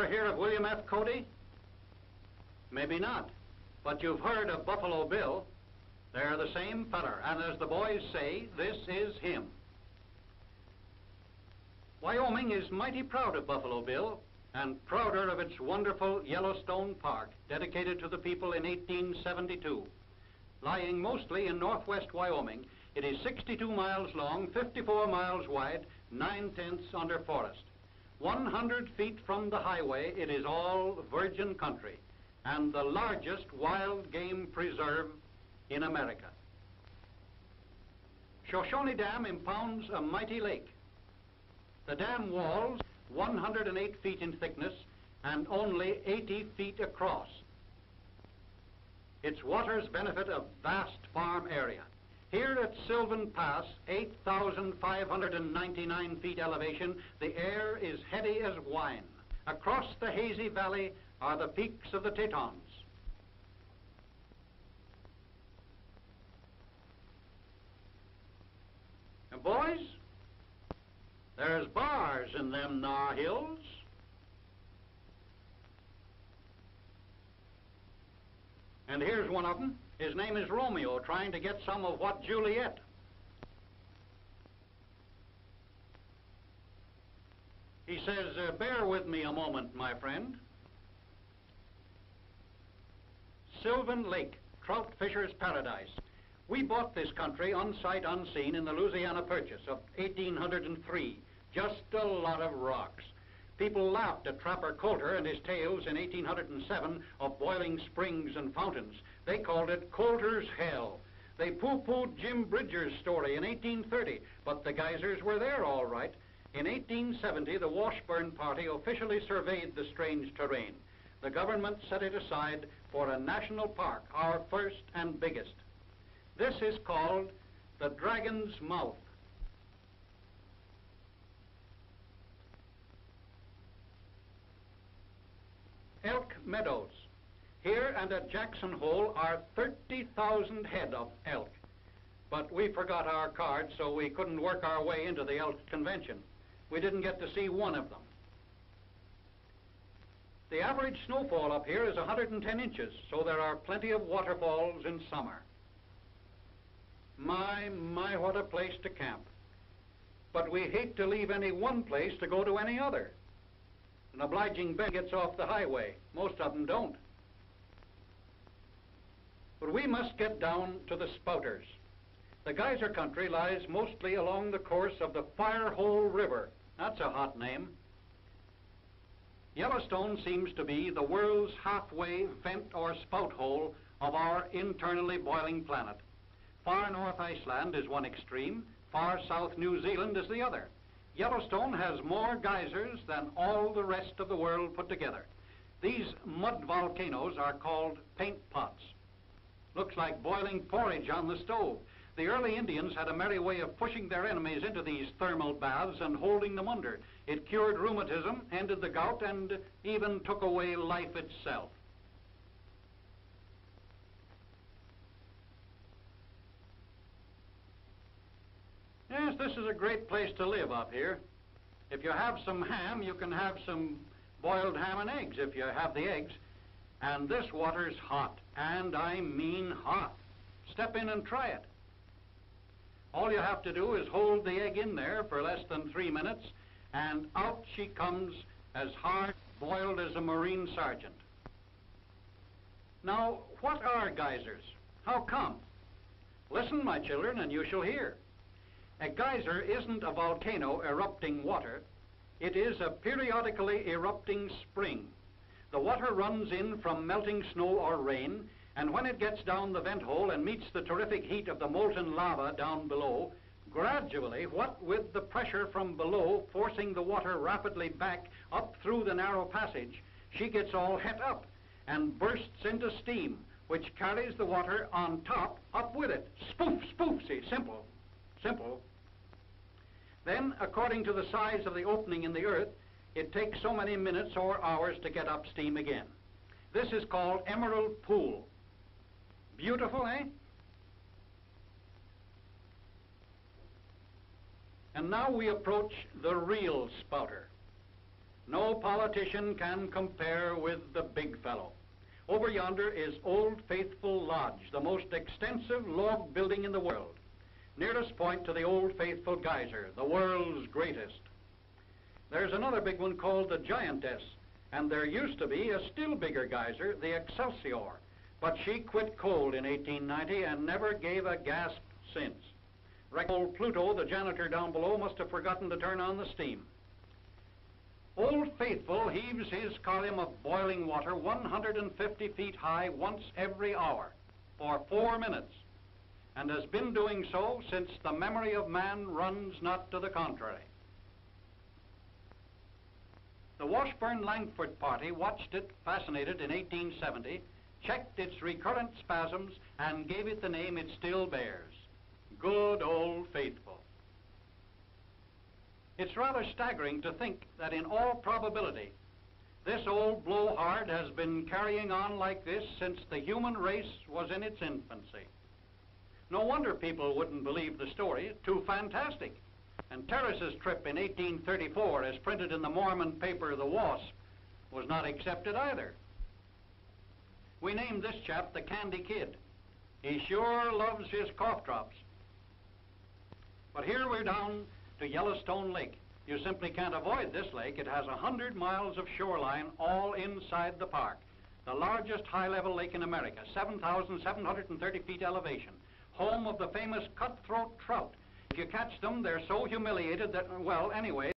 hear of William F. Cody? Maybe not, but you've heard of Buffalo Bill. They're the same feller, and as the boys say, this is him. Wyoming is mighty proud of Buffalo Bill, and prouder of its wonderful Yellowstone Park, dedicated to the people in 1872. Lying mostly in northwest Wyoming, it is 62 miles long, 54 miles wide, 9/10 under forest. 100 feet from the highway, it is all virgin country, and the largest wild game preserve in America. Shoshone Dam impounds a mighty lake. The dam walls 108 feet in thickness and only 80 feet across. Its waters benefit a vast farm area. Here at Sylvan Pass, 8,599 feet elevation, the air is heady as wine. Across the hazy valley are the peaks of the Tetons. And boys, there's bars in them thar hills. And here's one of them. His name is Romeo, trying to get some of what Juliet. He says, bear with me a moment, my friend. Sylvan Lake, trout fisher's paradise. We bought this country unsight unseen in the Louisiana Purchase of 1803. Just a lot of rocks. People laughed at Trapper Coulter and his tales in 1807 of boiling springs and fountains. They called it Coulter's Hell. They pooh-poohed Jim Bridger's story in 1830, but the geysers were there all right. In 1870, the Washburn Party officially surveyed the strange terrain. The government set it aside for a national park, our first and biggest. This is called the Dragon's Mouth. Elk Meadows. Here and at Jackson Hole are 30,000 head of elk. But we forgot our cards, so we couldn't work our way into the elk convention. We didn't get to see one of them. The average snowfall up here is 110 inches, so there are plenty of waterfalls in summer. My, what a place to camp. But we hate to leave any one place to go to any other. An obliging band gets off the highway. Most of them don't. But we must get down to the Spouters. The geyser country lies mostly along the course of the Firehole River. That's a hot name. Yellowstone seems to be the world's halfway vent or spout hole of our internally boiling planet. Far north Iceland is one extreme, far south New Zealand is the other. Yellowstone has more geysers than all the rest of the world put together. These mud volcanoes are called paint pots. Looks like boiling porridge on the stove. The early Indians had a merry way of pushing their enemies into these thermal baths and holding them under. It cured rheumatism, ended the gout, and even took away life itself. Yes, this is a great place to live up here. If you have some ham, you can have some boiled ham and eggs if you have the eggs. And this water's hot, and I mean hot. Step in and try it. All you have to do is hold the egg in there for less than 3 minutes, and out she comes as hard-boiled as a Marine sergeant. Now, what are geysers? How come? Listen, my children, and you shall hear. A geyser isn't a volcano erupting water. It is a periodically erupting spring. The water runs in from melting snow or rain, and when it gets down the vent hole and meets the terrific heat of the molten lava down below, gradually, what with the pressure from below forcing the water rapidly back up through the narrow passage, she gets all het up and bursts into steam, which carries the water on top up with it. Spoof, spoof, see, simple, simple. Then, according to the size of the opening in the earth, it takes so many minutes or hours to get up steam again. This is called Emerald Pool. Beautiful, eh? And now we approach the real spouter. No politician can compare with the big fellow. Over yonder is Old Faithful Lodge, the most extensive log building in the world. Nearest point to the Old Faithful Geyser, the world's greatest. There's another big one called the Giantess, and there used to be a still bigger geyser, the Excelsior, but she quit cold in 1890 and never gave a gasp since. Old Pluto, the janitor down below, must have forgotten to turn on the steam. Old Faithful heaves his column of boiling water 150 feet high once every hour for 4 minutes, and has been doing so since the memory of man runs not to the contrary. The Washburn-Langford party watched it, fascinated, in 1870, checked its recurrent spasms, and gave it the name it still bears, Good Old Faithful. It's rather staggering to think that in all probability, this old blowhard has been carrying on like this since the human race was in its infancy. No wonder people wouldn't believe the story, too fantastic. And Terrace's trip in 1834, as printed in the Mormon paper The Wasp, was not accepted either. We named this chap the Candy Kid. He sure loves his cough drops. But here we're down to Yellowstone Lake. You simply can't avoid this lake. It has 100 miles of shoreline all inside the park. The largest high-level lake in America, 7,730 feet elevation. Home of the famous cutthroat trout. If you catch them, they're so humiliated that, well, anyway,